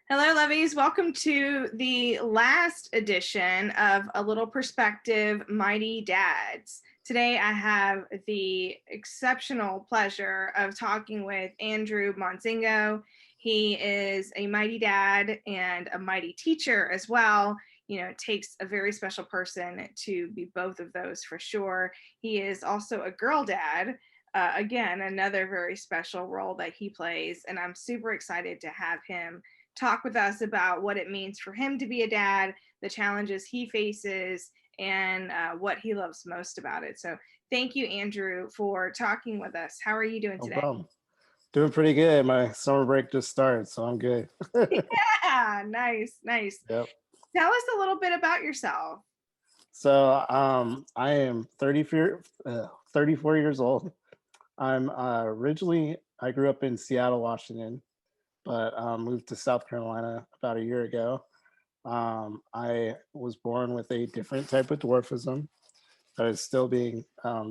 Hello, lovies. Welcome to the last edition of A Little Perspective Mighty Dads. Today, I have the exceptional pleasure of talking with Andrew Montzingo. He is a mighty dad and a mighty teacher as well. You know, it takes a very special person to be both of those for sure. He is also a girl dad. Again, another very special role that he plays, and I'm super excited to have him talk with us about what it means for him to be a dad, the challenges he faces, and what he loves most about it. So thank you, Andrew, for talking with us. How are you doing No today? problem. Doing pretty good. My summer break just started, so I'm good. Yeah, nice, nice. Yep. Tell us a little bit about yourself. So I am 34 years old. I'm originally, I grew up in Seattle, Washington, but moved to South Carolina about a year ago. I was born with a different type of dwarfism that is still being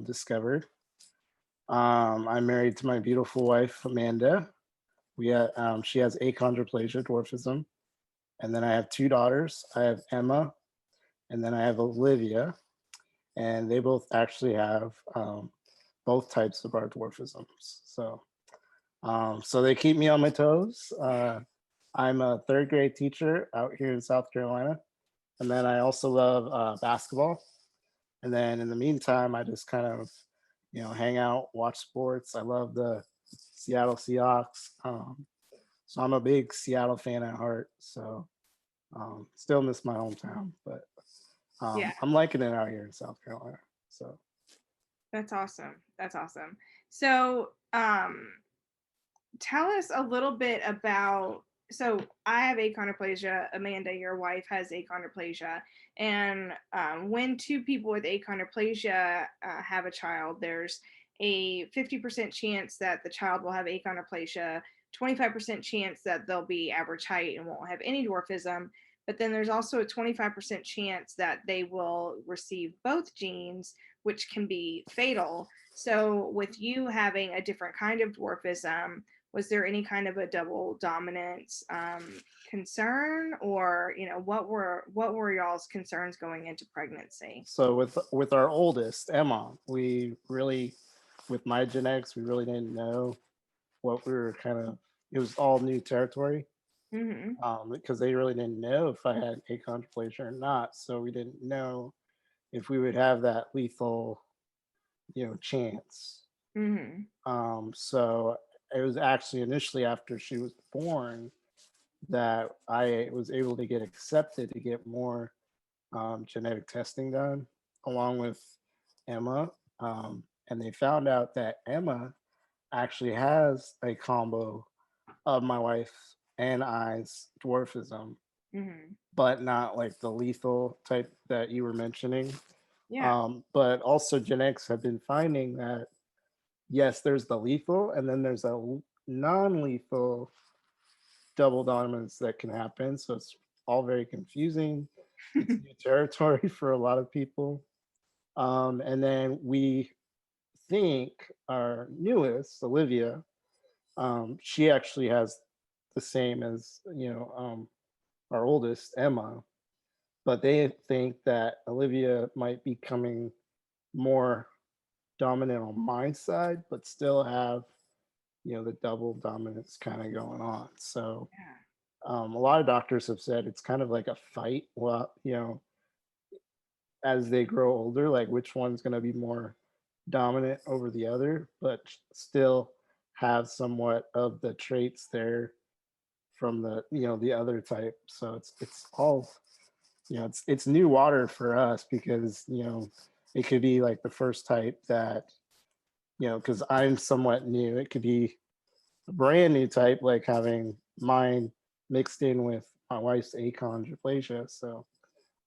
discovered. I'm married to my beautiful wife, Amanda. She has achondroplasia, dwarfism. And then I have two daughters. I have Emma, and then I have Olivia, and they both actually have both types of our dwarfisms. So they keep me on my toes. I'm a third grade teacher out here in South Carolina, and then I also love basketball. And then in the meantime, I just kind of, hang out, watch sports. I love the Seattle Seahawks. So I'm a big Seattle fan at heart. So still miss my hometown, but Yeah, I'm liking it out here in South Carolina. So that's awesome. That's awesome. So, tell us a little bit about. So I have achondroplasia. Amanda, your wife, has achondroplasia, and when two people with achondroplasia have a child, there's a 50% chance that the child will have achondroplasia, 25% chance that they'll be average height and won't have any dwarfism. But then there's also a 25% chance that they will receive both genes, which can be fatal. So, with you having a different kind of dwarfism, was there any kind of a double dominance concern, or what were y'all's concerns going into pregnancy? so with our oldest Emma, we really, with my genetics, we really didn't know what we were kind of. It was all new territory Mm-hmm. because they really didn't know if I had achondroplasia or not. So we didn't know if we would have that lethal, chance. Mm-hmm. So it was actually initially after she was born that I was able to get accepted to get more genetic testing done along with Emma. And they found out that Emma actually has a combo of my wife and I's dwarfism, Mm-hmm. but not like the lethal type that you were mentioning. Yeah. But also, genetics have been finding that yes, there's the lethal, and then there's a non-lethal double dominance that can happen. So it's all very confusing. It's new territory for a lot of people. And then we think our newest, Olivia, she actually has the same as our oldest, Emma. But they think that Olivia might be coming more dominant on my side, but still have the double dominance kind of going on. So Yeah. a lot of doctors have said it's kind of like a fight. Well, as they grow older, like which one's going to be more dominant over the other, but still have somewhat of the traits there from the other type. So it's all it's new water for us because it could be like the first type that because I'm somewhat new. It could be a brand new type, like having mine mixed in with my wife's achondroplasia. So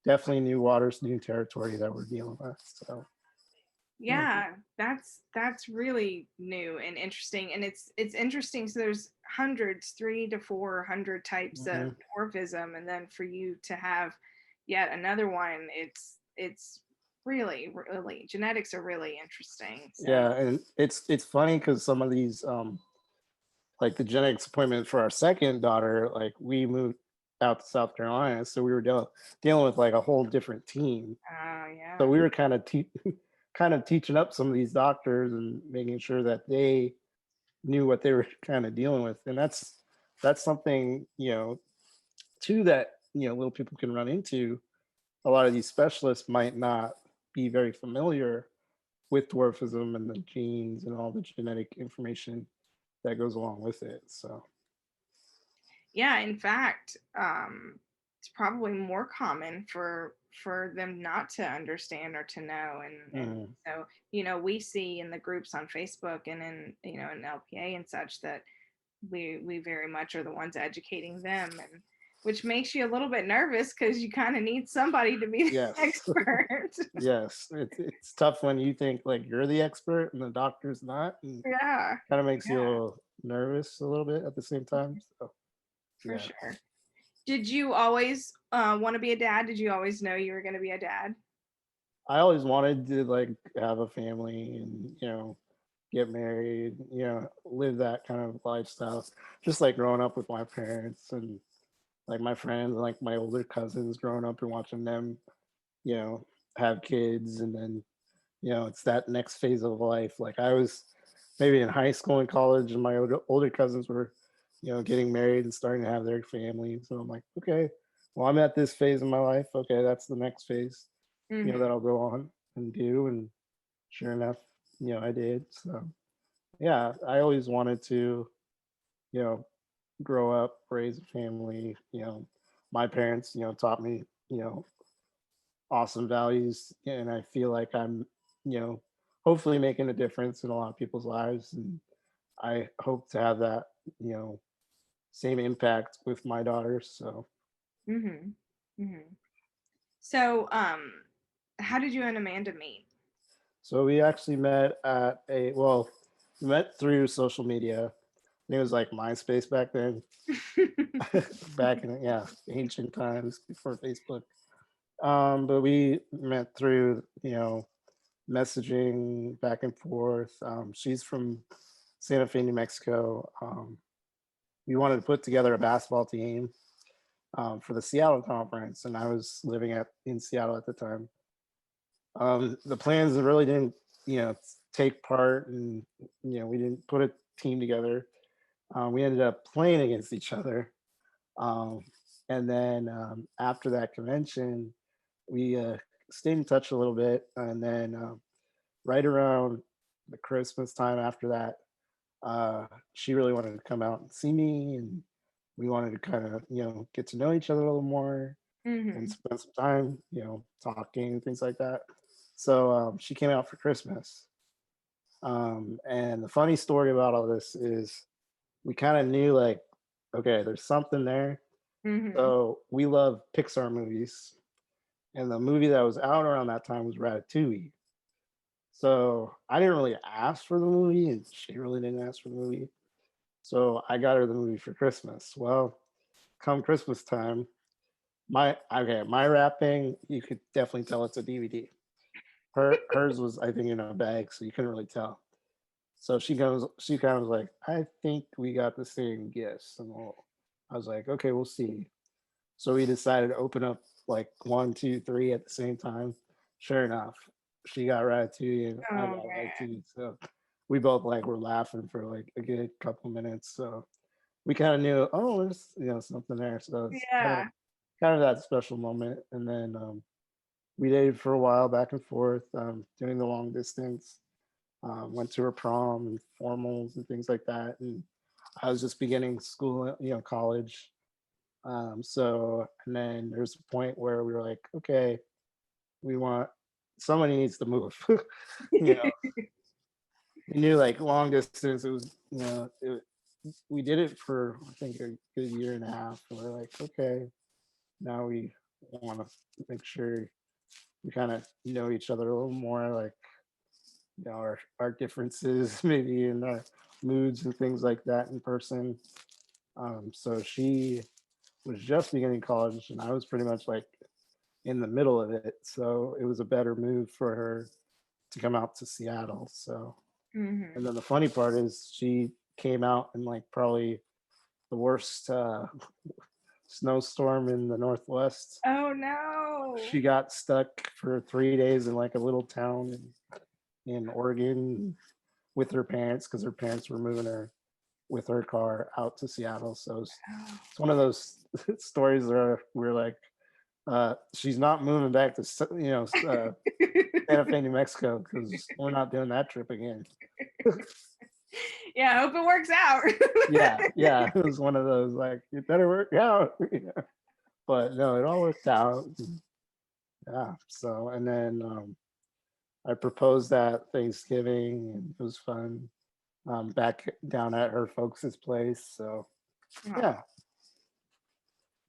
definitely new waters, new territory that we're dealing with. So yeah. Yeah, that's really new and interesting, and it's interesting. So there's hundreds, 300 to 400 types of Mhm. dwarfism, and then for you to have yet another one, it's really, really, genetics are really interesting. So Yeah, and it's funny because some of these like the genetics appointment for our second daughter, like we moved out to South Carolina, so we were dealing with like a whole different team. Oh, So yeah. we were kind of kind of teaching up some of these doctors and making sure that they knew what they were kind of dealing with, and that's something, too, that little people can run into. A lot of these specialists might not be very familiar with dwarfism and the genes and all the genetic information that goes along with it. So Yeah, in fact, it's probably more common for them not to understand or to know. And mhm. so, we see in the groups on Facebook and in LPA and such that we very much are the ones educating them, and which makes you a little bit nervous because you kind of need somebody to be the Yes. expert. Yes, it's tough when you think like you're the expert and the doctor's not, and Yeah, kind of makes you a yeah, little nervous a little bit at the same time. So for yeah, sure. Did you always want to be a dad? Did you always know you were going to be a dad? I always wanted to like have a family and get married, live that kind of lifestyle, just like growing up with my parents and like my friends, like my older cousins growing up and watching them, you know, have kids. And then, it's that next phase of life. Like I was maybe in high school and college, and my older cousins were, getting married and starting to have their families. So I'm like, okay, well, I'm at this phase of my life. Okay, that's the next phase, Hmm. that I'll go on and do. And sure enough, I did. So yeah, I always wanted to, you know, grow up, raise a family. My parents, taught me, awesome values, and I feel like I'm, you know, hopefully making a difference in a lot of people's lives, and I hope to have that, you know, same impact with my daughters. So, Hmm. Hmm. So, how did you and Amanda meet? so we actually met at we met through social media. I think it was like MySpace back then, back in ancient times before Facebook. But we met through messaging back and forth. She's from Santa Fe, New Mexico. We wanted to put together a basketball team for the Seattle conference, and I was living in Seattle at the time. The plans really didn't, take part, and we didn't put a team together. We ended up playing against each other, um, and then after that convention, we stayed in touch a little bit, and then right around the Christmas time after that, she really wanted to come out and see me, and we wanted to kind of get to know each other a little more and Hmm. spend some time talking, things like that. So she came out for Christmas, and the funny story about all this is we kind of knew, like, okay, there's something there. Hmm. So we love Pixar movies, and the movie that was out around that time was Ratatouille. So I didn't really ask for the movie, and she really didn't ask for the movie. So I got her the movie for Christmas. Well, come Christmas time, my wrapping, you could definitely tell it's a DVD. Hers was, I think, in a bag, so you couldn't really tell. So she kind of was like, I think we got the same gifts. And I was like, okay, we'll see. So we decided to open up like one, two, three at the same time. Sure enough, she got Ratatouille and I Oh got man. Ratatouille. So we both like were laughing for like a good couple minutes. So we kind of knew, oh, there's something there. So it's Yeah. kind of that special moment. And then we dated for a while, back and forth, doing the long distance. Went to her prom and formals and things like that. And I was just beginning school, college. So, and then there's a point where we were like, okay, we want somebody needs to move. you know, we knew like long distance. It was, we did it for I think a good year and a half. And we're like, okay, now we want to make sure we kind of know each other a little more, like our differences maybe in our moods and things like that in person. So she was just beginning college, and I was pretty much like in the middle of it. So it was a better move for her to come out to Seattle. So, and Hmm. then the funny part is she came out in like probably the worst snowstorm in the Northwest. Oh no. She got stuck for 3 days in like a little town in Oregon with her parents because her parents were moving her with her car out to Seattle. So it's one of those stories where we're like, she's not moving back to Santa Fe, New Mexico, because we're not doing that trip again. Yeah, I hope it works out. Yeah, it was one of those like it better work out. But no, it all worked out. Yeah. So and then I proposed at Thanksgiving, and it was fun. Back down at her folks' place. So Oh, yeah,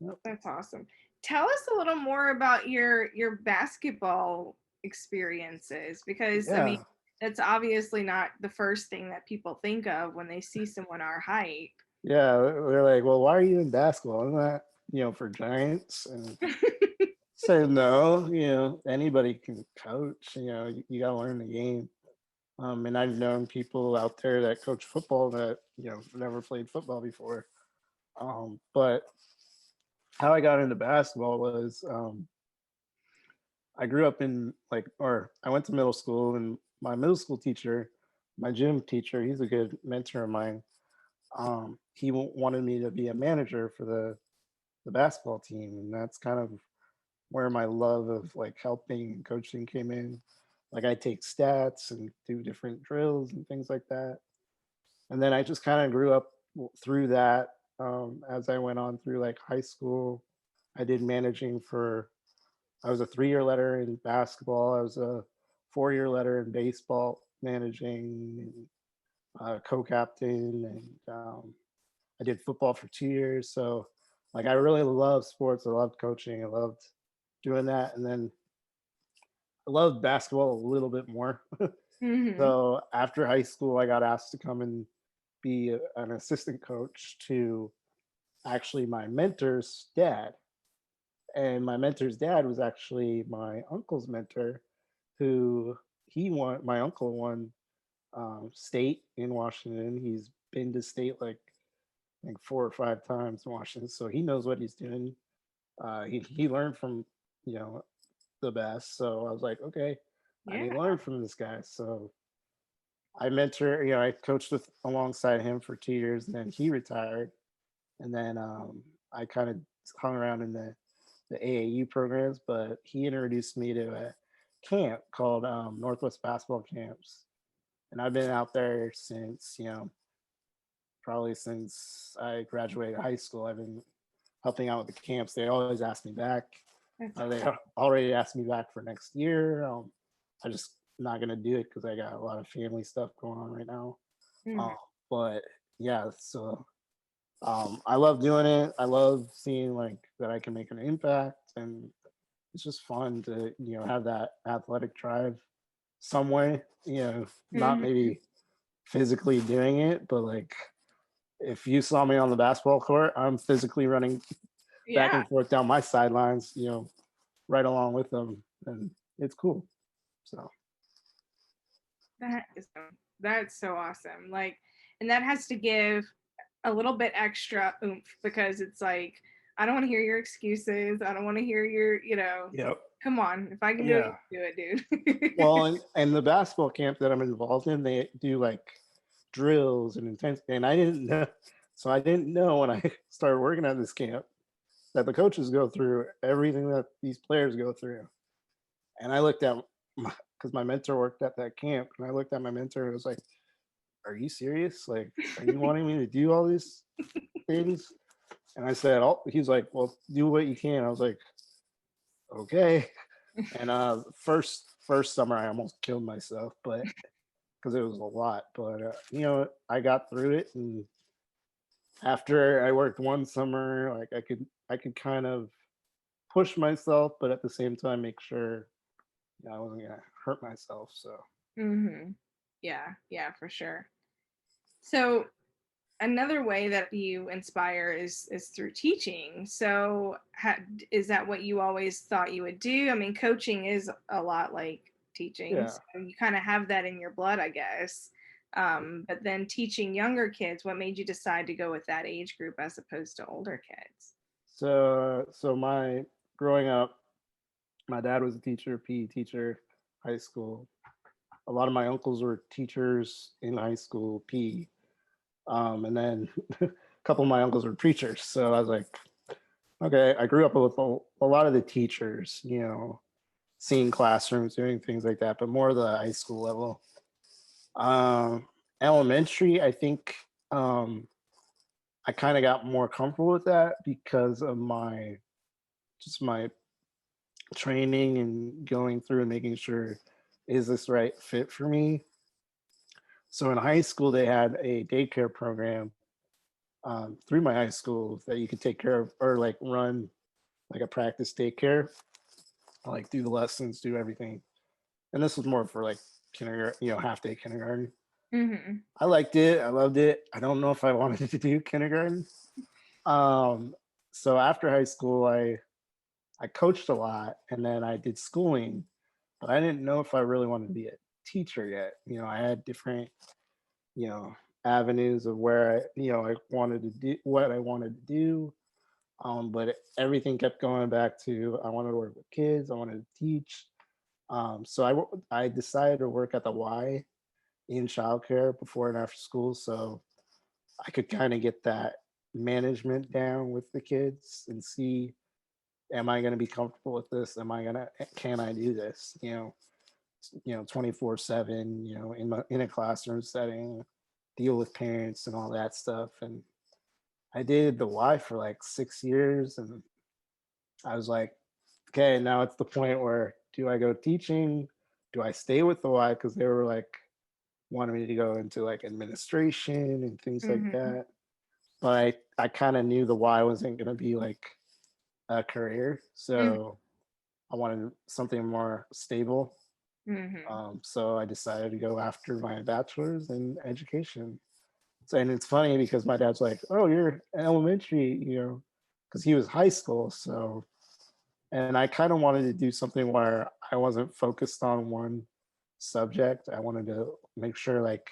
yep, that's awesome. Tell us a little more about your basketball experiences, because I mean, yeah, that's obviously not the first thing that people think of when they see someone our height. yeah. They're like, well, why are you in basketball? Isn't that for giants? And said no. Anybody can coach. You got to learn the game. And I've known people out there that coach football that never played football before. But how I got into basketball was I grew up in or I went to middle school, and my middle school teacher, my gym teacher, he's a good mentor of mine. He wanted me to be a manager for the basketball team, and that's kind of where my love of like helping and coaching came in. Like I take stats and do different drills and things like that. And then I just kind of grew up through that. As I went on through like high school, I did managing for. I was a 3-year letter in basketball. I was a 4-year letter in baseball, managing, and co-captain, and I did football for 2 years. So, like, I really love sports. I loved coaching. I loved doing that, and then I loved basketball a little bit more. Hmm. So after high school, I got asked to come and be an assistant coach to actually my mentor's dad. And my mentor's dad was actually my uncle's mentor, who my uncle won state in Washington. He's been to state like 4 or 5 times in Washington, so he knows what he's doing. He learned from you know the best, so I was like, okay, I need Yeah. to learn from this guy. So I coached with alongside him for 2 years, and then he retired, and then I kind of hung around in the AAU programs, but he introduced me to a camp called Northwest Basketball Camps, and I've been out there since probably since I graduated high school. I've been helping out with the camps. They always ask me back. That's They already asked me back for next year. I just not gonna do it because I got a lot of family stuff going on right now. awesome. But yeah, so I love doing it. I love seeing like that I can make an impact, and it's just fun to have that athletic drive some way. Not Hmm. maybe physically doing it, but like if you saw me on the basketball court, I'm physically running back Yeah, and forth down my sidelines, right along with them, and it's cool. So that is that's so awesome. Like, and that has to give a little bit extra oomph, because it's like, I don't want to hear your excuses. I don't want to hear your. yep, Come on, if I can do it, yeah. you can do it, dude. Well, and the basketball camp that I'm involved in, they do like drills and intense, and I didn't know. So I didn't know when I started working at this camp that the coaches go through everything that these players go through. And I looked at because my mentor worked at that camp, and I looked at my mentor and was like, "Are you serious? Like, are you wanting me to do all these things?" And I said, "Oh," he's like, "Well, do what you can." I was like, "Okay." And first summer, I almost killed myself, but because it was a lot. But I got through it, and after I worked one summer, like I could kind of push myself, but at the same time make sure I wasn't gonna hurt myself. So Hmm. Yeah, yeah, for sure. So another way that you inspire is through teaching. So is that what you always thought you would do? I mean, coaching is a lot like teaching, yeah, so you kind of have that in your blood, I guess. But then teaching younger kids, what made you decide to go with that age group as opposed to older kids? So my growing up, my dad was a teacher, PE teacher, high school. A lot of my uncles were teachers in high school, PE. And then a couple of my uncles were preachers. So I was like, okay, I grew up with a lot of the teachers, seeing classrooms, doing things like that, but more the high school level. Um, Elementary, I think I kind of got more comfortable with that because of my training and going through and making sure, is this right fit for me? So in high school, they had a daycare program through my high school that you could take care of or like run like a practice daycare, like do the lessons, do everything. And this was more for like kindergarten, half day kindergarten. Mm-hmm. I liked it. I loved it. I don't know if I wanted to do kindergarten. Um, so after high school, I coached a lot, and then I did schooling, but I didn't know if I really wanted to be a teacher yet. I had different, you know, avenues of where I wanted to do what I wanted to do. But everything kept going back to I wanted to work with kids. I wanted to teach. So I decided to work at the Y in childcare before and after school, so I could kind of get that management down with the kids and see, am I going to be comfortable with this? Can I do this? 24/7, in a classroom setting, deal with parents and all that stuff. And I did the Y for like 6 years, and I was like, okay, now it's the point where do I go teaching? Do I stay with the Y? Because they were like wanted me to go into like administration and things like Mm-hmm. that. But I kind of knew the Y wasn't going to be like a career. So I wanted something more stable. Mm-hmm. So I decided to go after my bachelor's in education. So, and it's funny because my dad's like, "Oh, you're elementary," because he was high school. So, and I kind of wanted to do something where I wasn't focused on one subject. I wanted to make sure, like,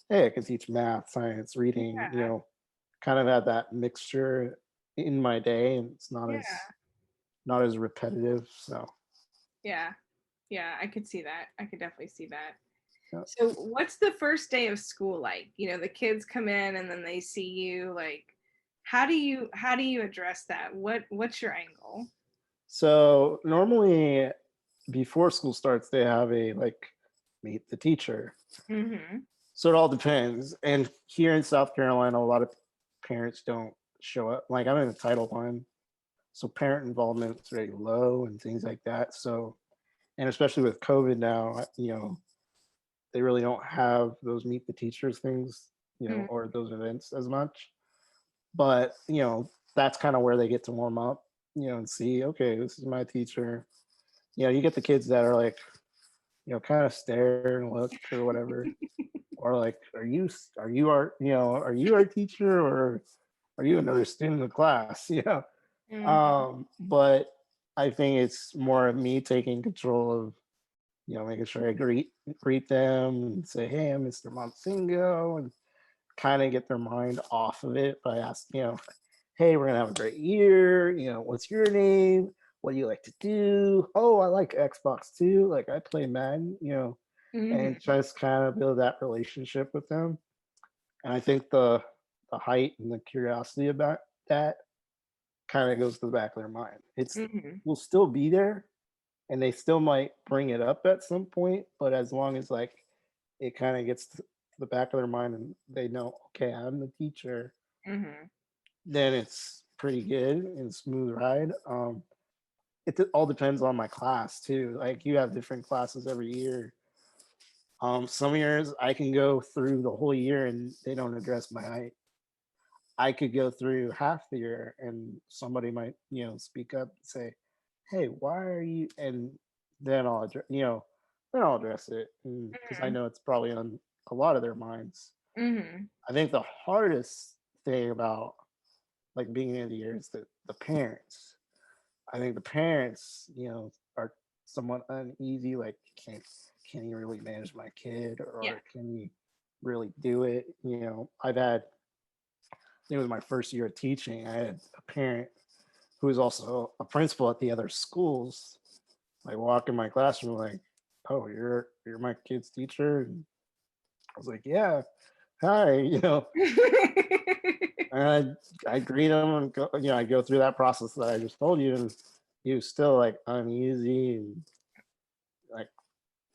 hey, I can teach math, science, reading. Yeah. Kind of had that mixture in my day, and it's not Yeah. as repetitive. So, Yeah. Yeah. I could see that. I could definitely see that. yeah. So what's the first day of school like? The kids come in and then they see you, like, how do you address that? What's your angle? So normally before school starts, they have a like meet the teacher. Mm-hmm. So it all depends. And here in South Carolina, a lot of parents don't show up. Like I'm in a Title One, so parent involvement is very low and things like that. So, and especially with COVID now, they really don't have those meet the teachers things, or those events as much. But that's kind of where they get to warm up, and see, okay, this is my teacher. You get the kids that are like, kind of stare and look or whatever, or like, are you our teacher, or are you another student in the class? Mm-hmm. But I think it's more of me taking control of, making sure I greet them and say, hey, I'm Mr. Montzingo, and kind of get their mind off of it by asking, hey, we're gonna have a great year. What's your name? What do you like to do? Oh, I like Xbox too. Like I play Madden, and Mm-hmm. just kind of build that relationship with them. And I think the height and the curiosity about that kind of goes to the back of their mind. It's Mm-hmm. will still be there, and they still might bring it up at some point, but as long as like it kind of gets to the back of their mind and they know, okay, I'm the teacher, Mm-hmm. then it's pretty good and smooth ride. It all depends on my class too. Like you have different classes every year. Some years I can go through the whole year and they don't address my height. I could go through half the year and somebody might, speak up and say, "Hey, why are you?" And then then I'll address it because I know it's probably on a lot of their minds. Mm-hmm. I think the hardest thing about like beginning of the year is the parents. I think the parents, are somewhat uneasy. Like, can he really manage my kid, Yeah. or can he? really do it. I've had, I think it was my first year of teaching. I had a parent who was also a principal at the other schools, like walk in my classroom, like, "Oh, you're my kid's teacher." And I was like, "Yeah, hi," and I greet him and go, I go through that process that I just told you, and he was still like uneasy and like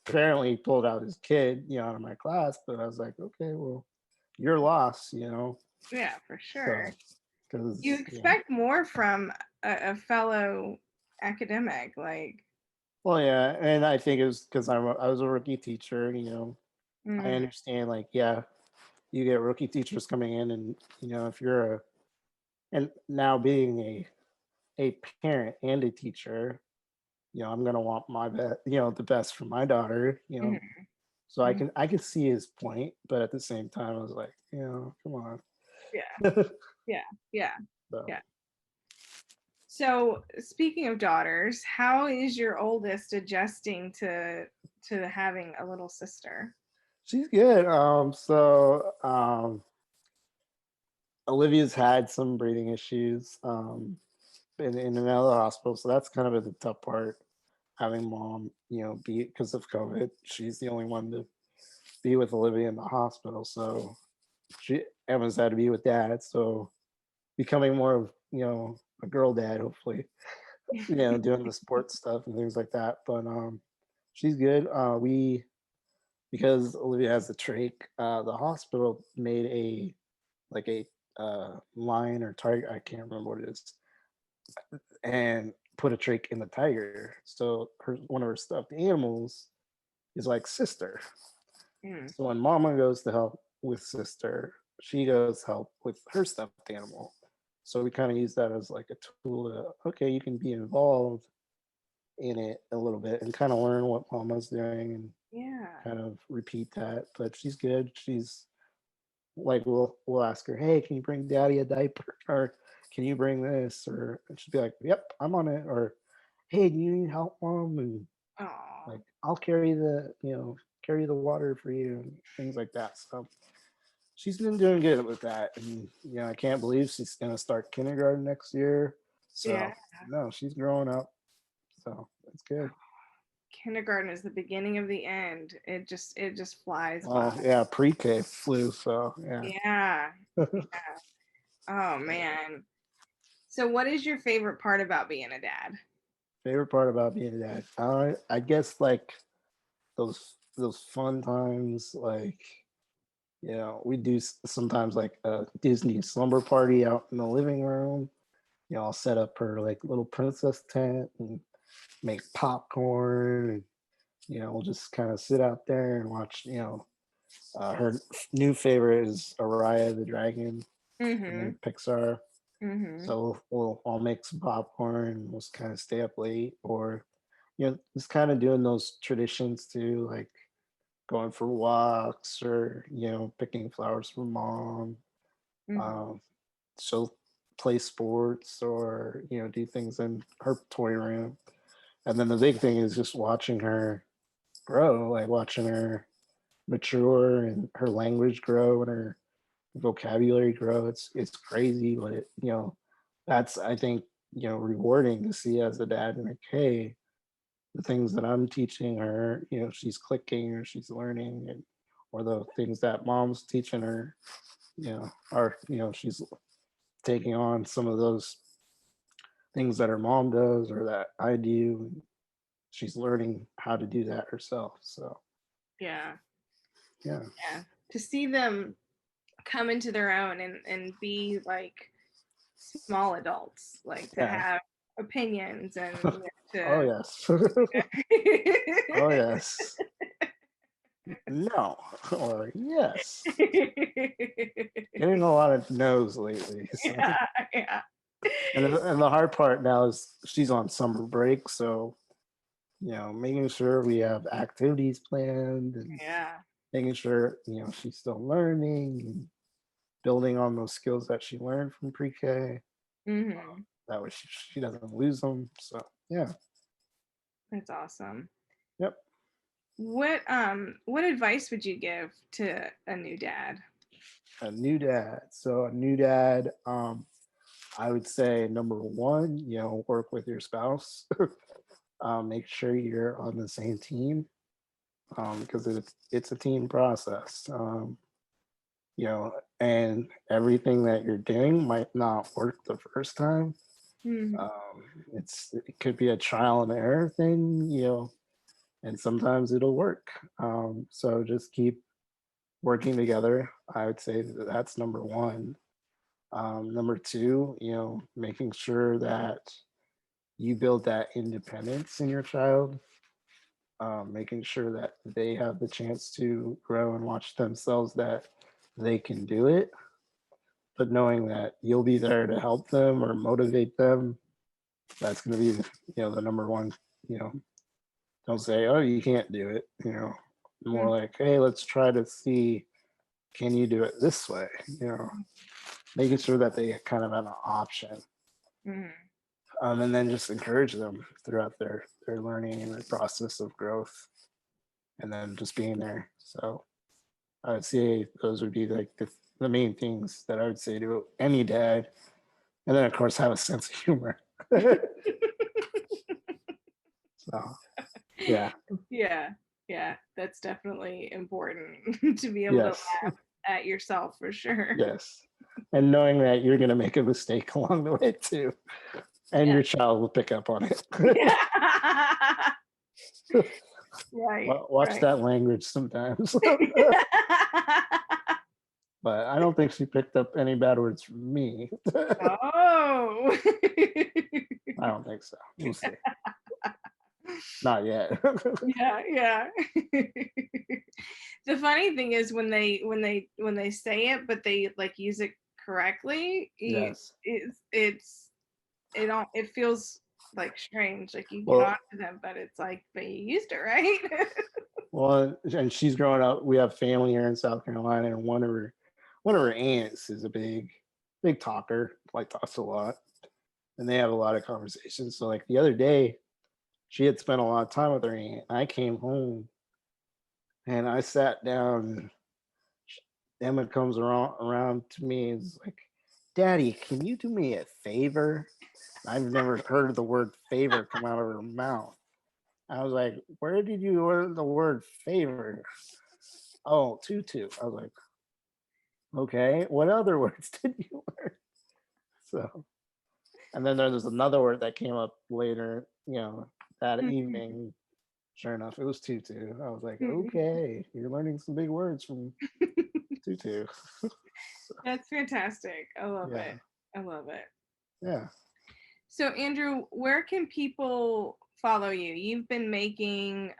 apparently pulled out his kid, out of my class. But I was like, okay, well, you're lost, Yeah, for so sure. You because expect more from a fellow academic, like, well, yeah, and I think it was because I was a rookie teacher. I mm, understand, like, yeah, you get rookie teachers coming in, and if you're and now being a parent and a teacher, I'm gonna want my best, the best for my daughter. mhm, So I mhm. can see his point, but at the same time, I was like, come on. Yeah, yeah, yeah, So yeah. So, speaking of daughters, how is your oldest adjusting to having a little sister? she's good. Olivia's had some breathing issues in another hospital, so that's kind of the tough part. Having mom, be because of COVID, she's the only one to be with Olivia in the hospital. So she Emma's had to be with dad. So becoming more of a girl dad, hopefully. Doing the sports stuff and things like that. But she's good. We because Olivia has the trach, the hospital made a like a lion or tiger, I can't remember what it is, and put a trach in the tiger. So her one of her stuffed animals is like sister. Mm, So when mama goes to help with sister, she goes help with her stuffed animal. So we kind of use that as like a tool to, okay, you can be involved in it a little bit and kind of learn what mama's doing and yeah. kind of repeat that. But she's good. She's like, we'll ask her, hey, can you bring daddy a diaper, or can you bring this, or and she'll be like, yep, I'm on it, or hey, do you need help, mom? And Oh, like, I'll carry the water for you and things like that. So she's been doing good with that, and I can't believe she's gonna start kindergarten next year. yeah. So no, she's growing up. So that's good. Kindergarten is the beginning of the end. It just flies by. Oh yeah, pre-K flu. So yeah. Yeah. Oh man. So what is your favorite part about being a dad? Favorite part about being a dad, I guess like those fun times, like we do sometimes like a Disney slumber party out in the living room. I'll set up her like little princess tent and make popcorn, and we'll just kind of sit out there and watch. Her new favorite is Araya the Dragon, the new Mm-hmm. Pixar. Mm-hmm. So I'll make some popcorn and we'll kind of stay up late, or just kind of doing those traditions too, like going for walks, or picking flowers for mom. Mm-hmm. Um, she'll play sports, or do things in her toy room. And then the big thing is just watching her grow, like watching her mature and her language grow and her vocabulary grow. It's crazy, but that's, I think, rewarding to see as a dad. And like, hey, the things that I'm teaching her, she's clicking or she's learning, and or the things that mom's teaching her, are she's taking on some of those things that her mom does or that I do. She's learning how to do that herself. So Yeah. yeah, Yeah. To see them come into their own and be like small adults, like to yeah. have opinions and Oh to yes. Oh yes. No. Or yes. Getting a lot of no's lately. So. yeah, yeah, And the hard part now is she's on summer break, so making sure we have activities planned and yeah. making sure she's still learning and building on those skills that she learned from pre-K. Hmm. That way she doesn't lose them. So yeah, That's awesome. yep. what advice would you give to a new dad? A new dad. So a new dad, I would say number one, work with your spouse. Make sure you're on the same team, because it's a team process. And everything that you're doing might not work the first time. Mhm. It could be a trial and error thing, and sometimes it'll work. So just keep working together. I would say that's number one. Number two, making sure that you build that independence in your child, making sure that they have the chance to grow and watch themselves, that they can do it, but knowing that you'll be there to help them or motivate them. That's going to be, the number one. You know, don't say, "Oh, you can't do it." More Mhm. like, "Hey, let's try to see, can you do it this way?" Making sure that they kind of have an option, Mhm. and then just encourage them throughout their learning and their process of growth, and then just being there. So I would say those would be like the main things that I would say to any dad, and then of course have a sense of humor. So yeah, Yeah, yeah, that's definitely important to be able to yes, laugh at yourself for sure. yes, and knowing that you're going to make a mistake along the way too, and Yeah. your child will pick up on it. Yeah. Right, Watch right. that language sometimes. But I don't think she picked up any bad words from me. Oh. I don't think so. We'll see. Not yet. Yeah, yeah. The funny thing is when they say it, but they like use it correctly, Yes. it don't it feels like strange. Like you get on Well, to them, but it's like, but you used it right. well, and she's growing up. We have family here in South Carolina, and one of her aunts is a big talker. Like talks a lot, and they have a lot of conversations. So like the other day, she had spent a lot of time with her aunt. I came home and I sat down. Emma comes around to me and is like, "Daddy, can you do me a favor?" I've never heard the word favor come out of her mouth. I was like, "Where did you learn the word favor?" "Oh, tutu." I was like, "Okay, what other words did you learn?" So, and then there's another word that came up later, that evening. Sure enough, it was tutu. I was like, "Okay, you're learning some big words from tutu." So, That's fantastic. I love it. yeah, I love it. yeah, So, Andrew, where can people follow you? You've been making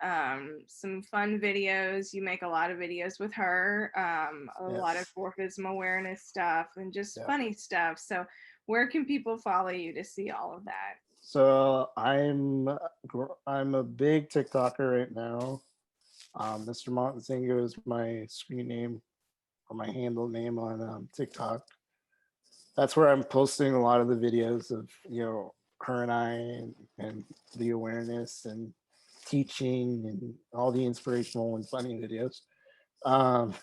some fun videos. You make a lot of videos with her, a lot of yes, dwarfism awareness stuff and just yeah. funny stuff. So, where can people follow you to see all of that? So I'm a big TikToker right now. Mr. Montzingo is my screen name or my handle name on TikTok. That's where I'm posting a lot of the videos of her and I, and the awareness and teaching and all the inspirational and funny videos. Um,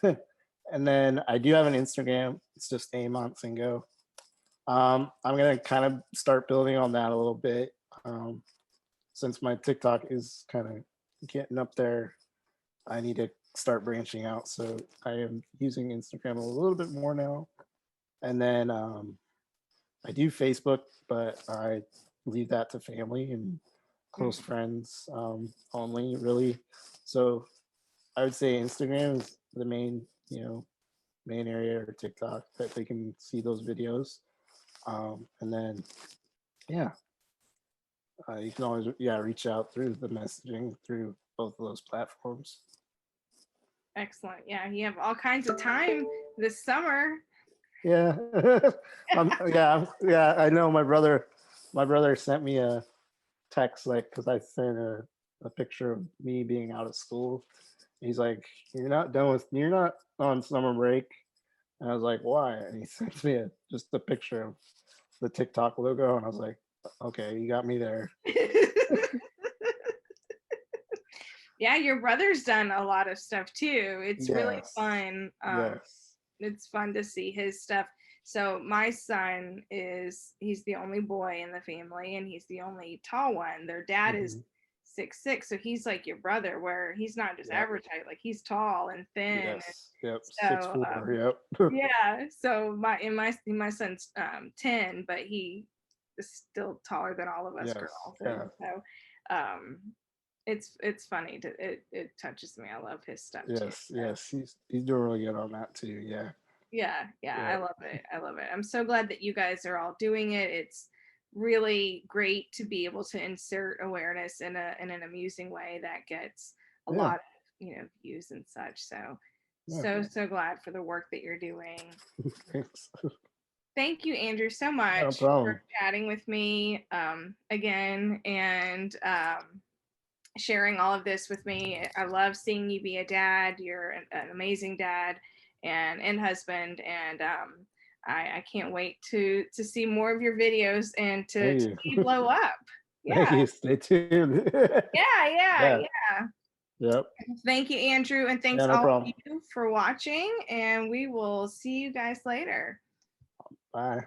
and then I do have an Instagram. It's just a Montzingo. I'm gonna kind of start building on that a little bit, since my TikTok is kind of getting up there. I need to start branching out, so I am using Instagram a little bit more now. And then I do Facebook, but I leave that to family and close Mm. friends, only, really. So I would say Instagram is the main area, or TikTok, that they can see those videos. And then yeah, you can always reach out through the messaging through both of those platforms. Excellent. Yeah, you have all kinds of time this summer. Yeah, yeah. I know my brother sent me a text, like, because I sent a picture of me being out of school. He's like, you're not on summer break. And I was like, why? And he sent me just a picture of the TikTok logo, and I was like, okay, you got me there. Yeah, your brother's done a lot of stuff too. It's really Yes. fun. Yes. It's fun to see his stuff. So my son he's the only boy in the family and he's the only tall one. Their dad is Hmm. 6'6", so he's like your brother, where he's not just Yep. average height, like he's tall and thin. Yes. Yep. Six So four. Yep. yeah, so my son's 10, but he is still taller than all of us Yes. girls, and Yeah. so um it's funny to it touches me. I love his stuff too. Yes. So Yes. He's doing really good on that too. Yeah. yeah, I Yep. love it. I love it. I'm so glad that you guys are all doing it. It's really great to be able to insert awareness in an amusing way that gets a Yeah. lot of, views and such. So Yeah. so glad for the work that you're doing. Thanks. Thank you, Andrew, so No much for problem. chatting with me again, and sharing all of this with me. I love seeing you be a dad. You're an amazing dad and husband, and I can't wait to see more of your videos and to Thank see you. you blow up. Thank Yeah, you. Stay tuned. Yeah. yeah. Yep. Thank you, Andrew, and thanks Yeah. No all of problem. you for watching. And we will see you guys later. Bye.